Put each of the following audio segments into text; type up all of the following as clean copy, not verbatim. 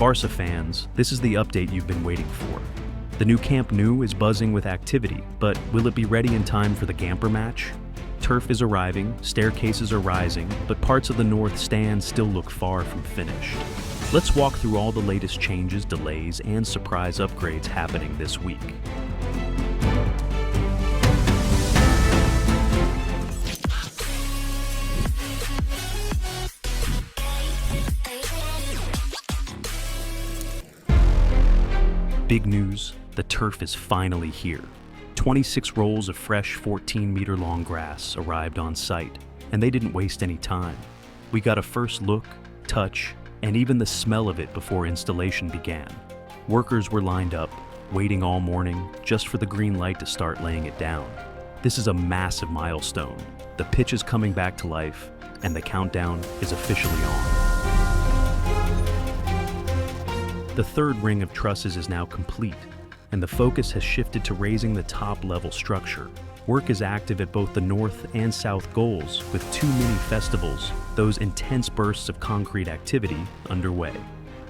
Barca fans, this is the update you've been waiting for. The new Camp Nou is buzzing with activity, but will it be ready in time for the Gamper match? Turf is arriving, staircases are rising, but parts of the north stand still look far from finished. Let's walk through all the latest changes, delays, and surprise upgrades happening this week. Big news, the turf is finally here. 26 rolls of fresh 14-meter-long grass arrived on site, and they didn't waste any time. We got a first look, touch, and even the smell of it before installation began. Workers were lined up, waiting all morning, just for the green light to start laying it down. This is a massive milestone. The pitch is coming back to life, and the countdown is officially on. The third ring of trusses is now complete, and the focus has shifted to raising the top-level structure. Work is active at both the north and south goals, with 2 mini festivals, those intense bursts of concrete activity, underway.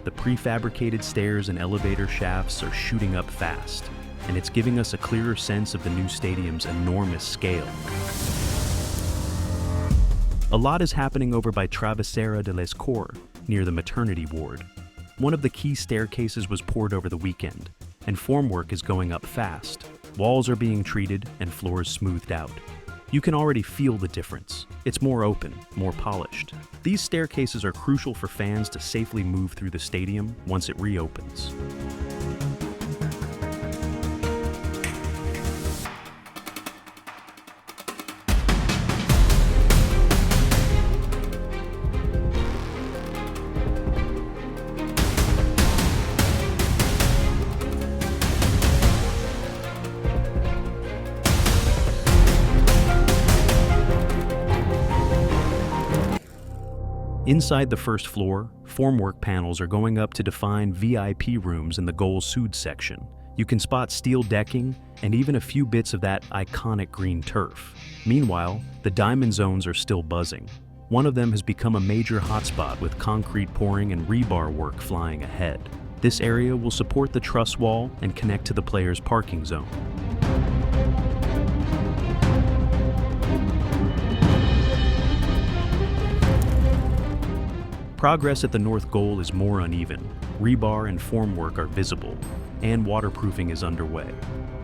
The prefabricated stairs and elevator shafts are shooting up fast, and it's giving us a clearer sense of the new stadium's enormous scale. A lot is happening over by Travessera de l'Escort, near the maternity ward. One of the key staircases was poured over the weekend, and formwork is going up fast. Walls are being treated and floors smoothed out. You can already feel the difference. It's more open, more polished. These staircases are crucial for fans to safely move through the stadium once it reopens. Inside the first floor, formwork panels are going up to define VIP rooms in the Goal Sud section. You can spot steel decking and even a few bits of that iconic green turf. Meanwhile, the diamond zones are still buzzing. One of them has become a major hotspot with concrete pouring and rebar work flying ahead. This area will support the truss wall and connect to the players' parking zone. Progress at the north goal is more uneven. Rebar and formwork are visible, and waterproofing is underway.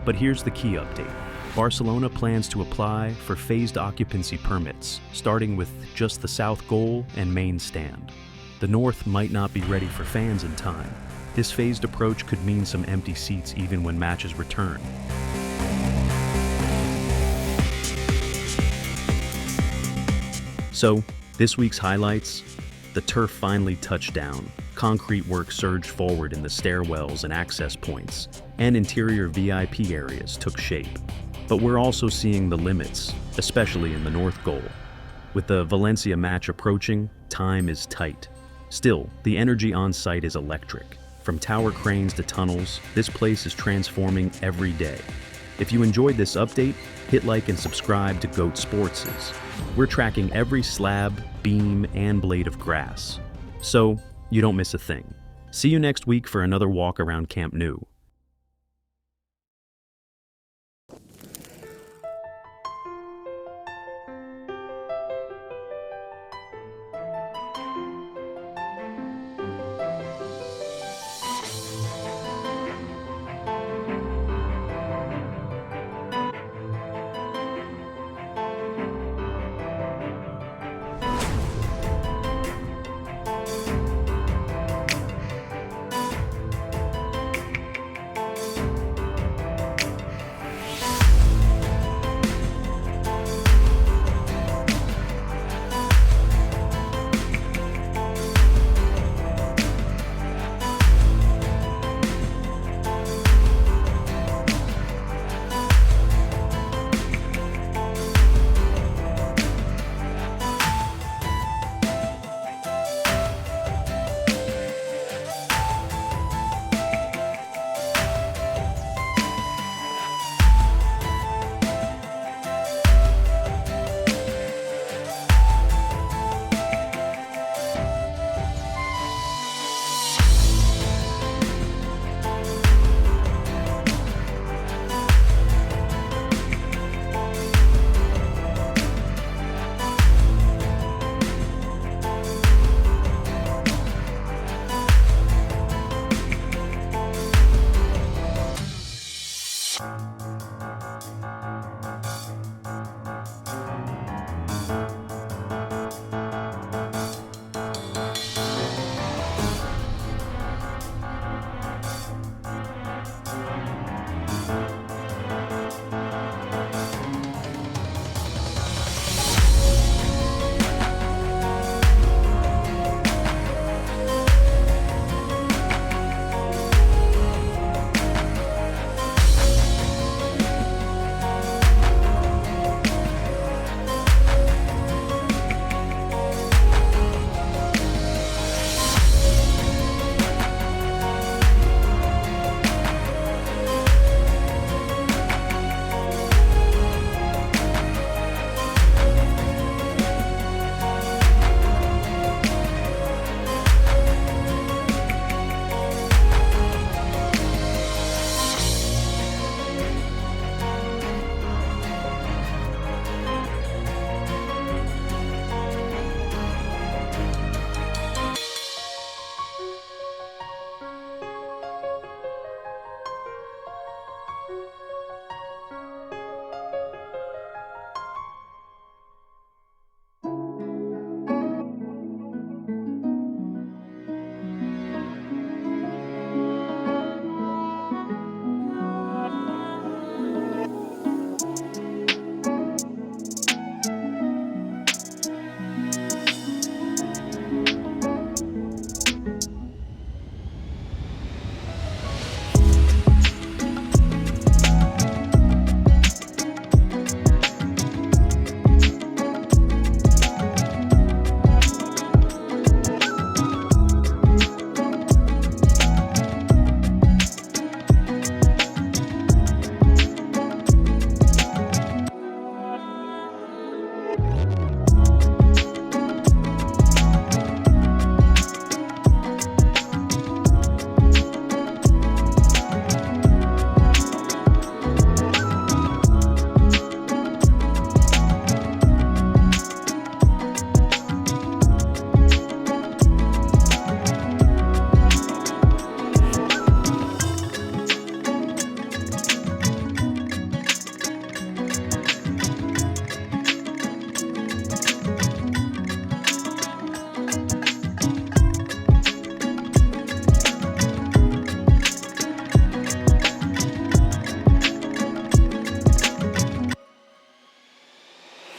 But here's the key update. Barcelona plans to apply for phased occupancy permits, starting with just the south goal and main stand. The north might not be ready for fans in time. This phased approach could mean some empty seats even when matches return. So, this week's highlights: the turf finally touched down, concrete work surged forward in the stairwells and access points, and interior VIP areas took shape. But we're also seeing the limits, especially in the north goal. With the Valencia match approaching, time is tight. Still, the energy on site is electric. From tower cranes to tunnels, this place is transforming every day. If you enjoyed this update, hit like and subscribe to Goat Sports'. We're tracking every slab, beam, and blade of grass, so you don't miss a thing. See you next week for another walk around Camp Nou.